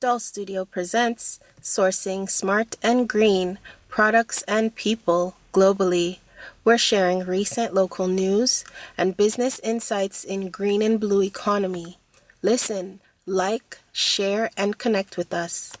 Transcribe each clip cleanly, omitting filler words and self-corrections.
DOL.STUDIO presents Sourcing Smart and Green Products and People Globally. We're sharing recent local news and business insights in green and blue economy. Listen, like, share, and connect with us.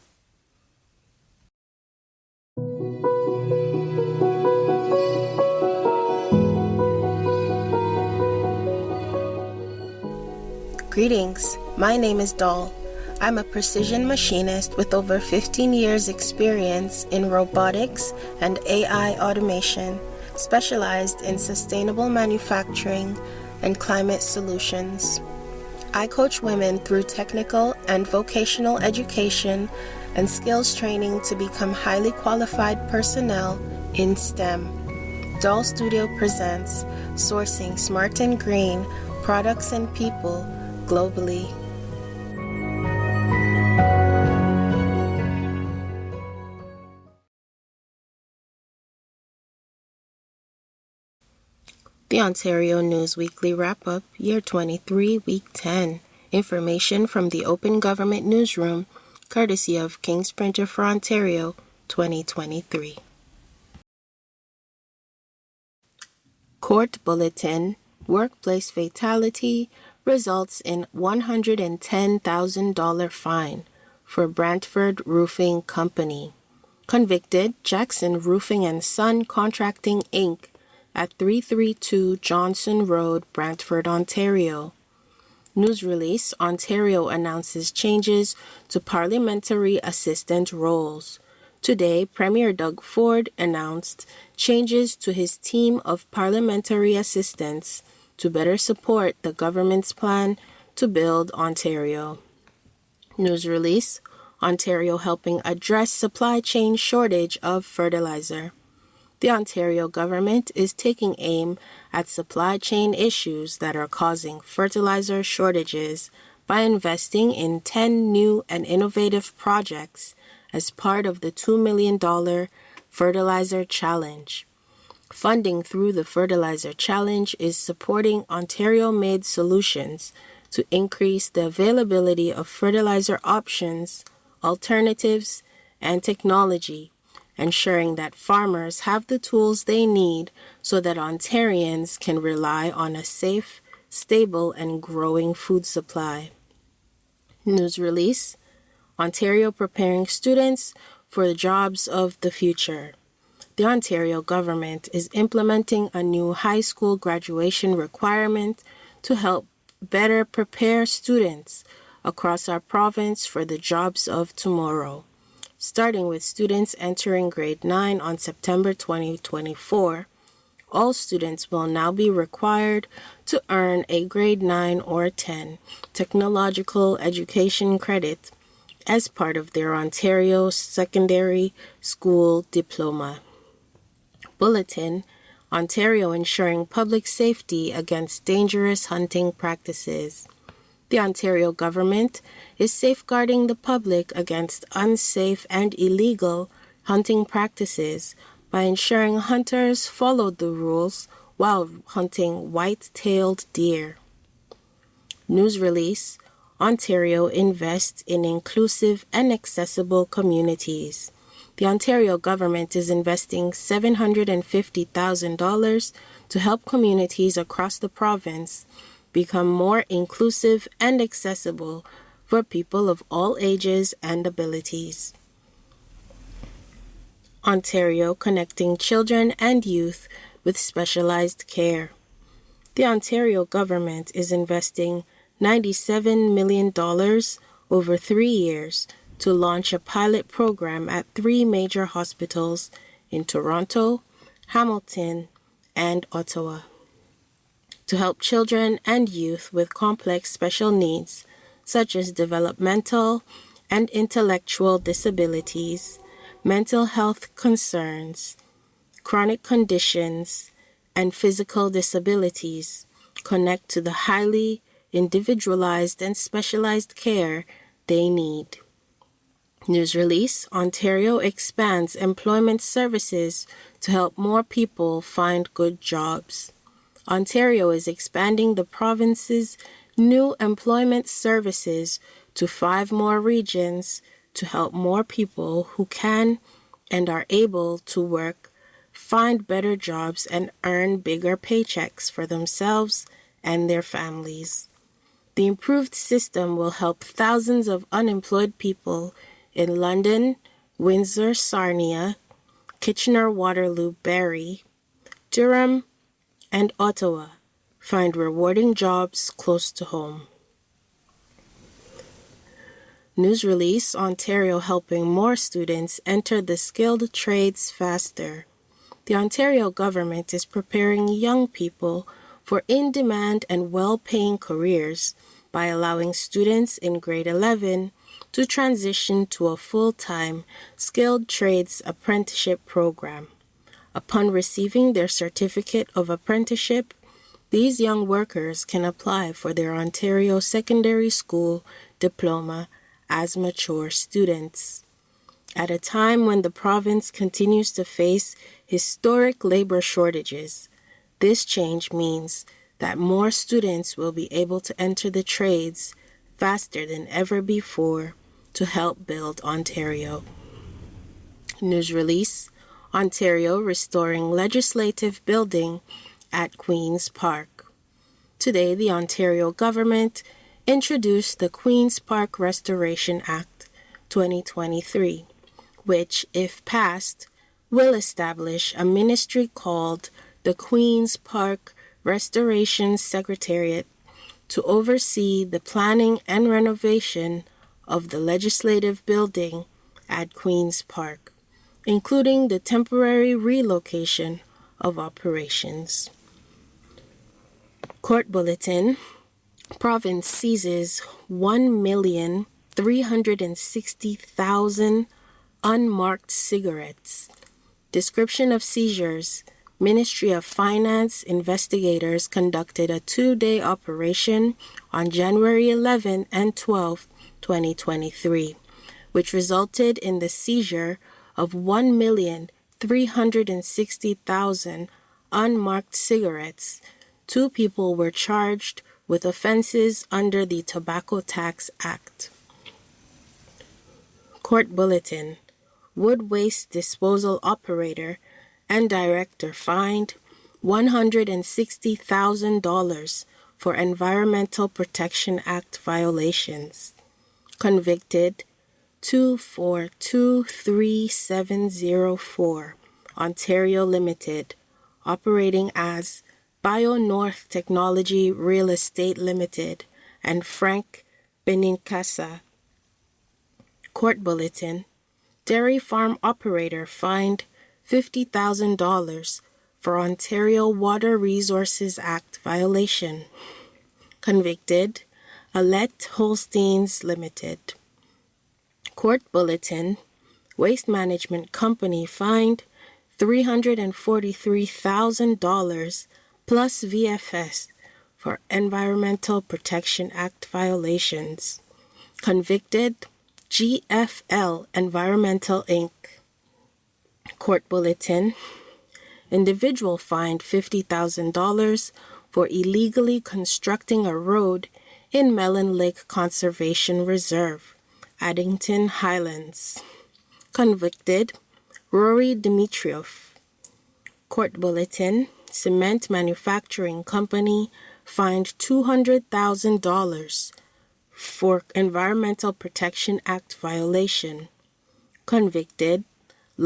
Greetings, my name is Doll. I'm a precision machinist with over 15 years experience in robotics and AI automation, specialized in sustainable manufacturing and climate solutions. I coach women through technical and vocational education and skills training to become highly qualified personnel in STEM. DOL.STUDIO presents Sourcing Smart and Green Products and People Globally. The Ontario News Weekly Wrap-Up, Year 23, Week 10. Information from the Open Government Newsroom, courtesy of King's Printer for Ontario, 2023. Court Bulletin: Workplace Fatality results in $110,000 fine for Brantford Roofing Company. Convicted, Jackson Roofing and Son Contracting, Inc., at 332 Johnson Road, Brantford, Ontario. News release: Ontario announces changes to parliamentary assistant roles. Today, Premier Doug Ford announced changes to his team of parliamentary assistants to better support the government's plan to build Ontario. News release: Ontario helping address supply chain shortage of fertilizer. The Ontario government is taking aim at supply chain issues that are causing fertilizer shortages by investing in 10 new and innovative projects as part of the $2 million Fertilizer Challenge. Funding through the Fertilizer Challenge is supporting Ontario-made solutions to increase the availability of fertilizer options, alternatives, and technology, ensuring that farmers have the tools they need so that Ontarians can rely on a safe, stable, and growing food supply. News release: Ontario preparing students for the jobs of the future. The Ontario government is implementing a new high school graduation requirement to help better prepare students across our province for the jobs of tomorrow. Starting with students entering grade 9 on September 2024, all students will now be required to earn a grade 9 or 10 technological education credit as part of their Ontario Secondary School Diploma. Bulletin: Ontario ensuring public safety against dangerous hunting practices. The Ontario government is safeguarding the public against unsafe and illegal hunting practices by ensuring hunters follow the rules while hunting white-tailed deer. News release: Ontario invests in inclusive and accessible communities. The Ontario government is investing $750,000 to help communities across the province become more inclusive and accessible for people of all ages and abilities. Ontario connecting children and youth with specialized care. The Ontario government is investing $97 million over 3 years to launch a pilot program at 3 major hospitals in Toronto, Hamilton, and Ottawa, to help children and youth with complex special needs, such as developmental and intellectual disabilities, mental health concerns, chronic conditions, and physical disabilities, connect to the highly individualized and specialized care they need. News release: Ontario expands employment services to help more people find good jobs. Ontario is expanding the province's new employment services to 5 more regions to help more people who can and are able to work find better jobs and earn bigger paychecks for themselves and their families. The improved system will help thousands of unemployed people in London, Windsor, Sarnia, Kitchener-Waterloo, Barrie, Durham, and Ottawa find rewarding jobs close to home. News release: Ontario helping more students enter the skilled trades faster. The Ontario government is preparing young people for in-demand and well-paying careers by allowing students in grade 11 to transition to a full-time skilled trades apprenticeship program. Upon receiving their certificate of apprenticeship, these young workers can apply for their Ontario Secondary School diploma as mature students. At a time when the province continues to face historic labor shortages, this change means that more students will be able to enter the trades faster than ever before to help build Ontario. News release: Ontario restoring legislative building at Queen's Park. Today, the Ontario government introduced the Queen's Park Restoration Act 2023, which, if passed, will establish a ministry called the Queen's Park Restoration Secretariat to oversee the planning and renovation of the legislative building at Queen's Park, including the temporary relocation of operations. Court Bulletin: Province seizes 1,360,000 unmarked cigarettes. Description of seizures: Ministry of Finance investigators conducted a 2-day operation on January 11 and 12, 2023, which resulted in the seizure of 1,360,000 unmarked cigarettes. 2 people were charged with offenses under the Tobacco Tax Act. Court Bulletin: Wood Waste Disposal Operator and Director fined $160,000 for Environmental Protection Act violations. Convicted: 2423704, Ontario Limited, operating as BioNorth Technology Real Estate Limited, and Frank Benincasa. Court Bulletin: Dairy farm operator fined $50,000 for Ontario Water Resources Act violation. Convicted: Alette Holsteins Limited. Court Bulletin: Waste Management Company fined $343,000 plus VFS for Environmental Protection Act violations. Convicted: GFL Environmental Inc. Court Bulletin: Individual fined $50,000 for illegally constructing a road in Melon Lake Conservation Reserve, Addington Highlands. Convicted: Rory Dimitrov. Court Bulletin: Cement Manufacturing Company fined $200,000 for Environmental Protection Act violation. Convicted: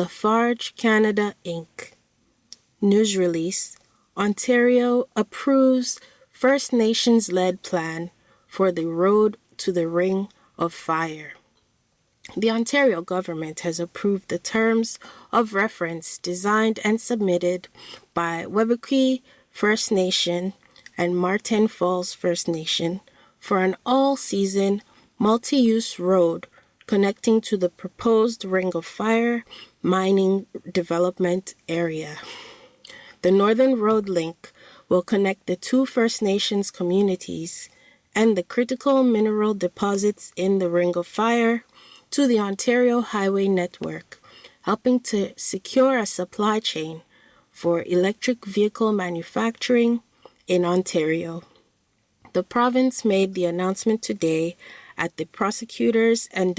Lafarge Canada Inc. News release: Ontario approves First Nations-led plan for the road to the Ring of Fire. The Ontario government has approved the terms of reference designed and submitted by Webequie First Nation and Martin Falls First Nation for an all-season, multi-use road connecting to the proposed Ring of Fire mining development area. The Northern Road Link will connect the 2 First Nations communities and the critical mineral deposits in the Ring of Fire to the Ontario Highway Network, helping to secure a supply chain for electric vehicle manufacturing in Ontario. The province made the announcement today at the Prospectors and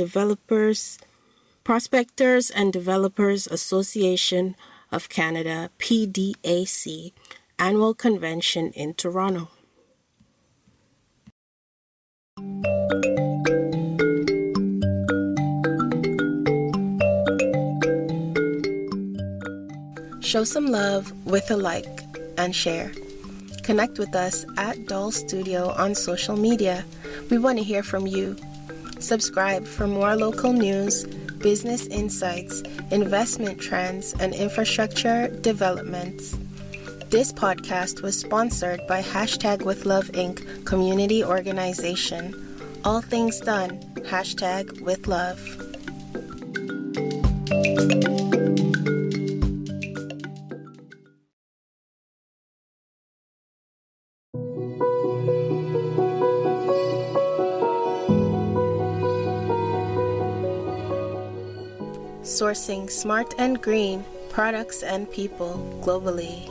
Developers Association of Canada, PDAC, annual convention in Toronto. Show some love with a like and share. Connect with us at DOL.STUDIO on social media. We want to hear from you. Subscribe for more local news, business insights, investment trends, and infrastructure developments. This podcast was sponsored by #WithLove Inc. community organization. All things done, #WithLove. Sourcing smart and green products and people globally.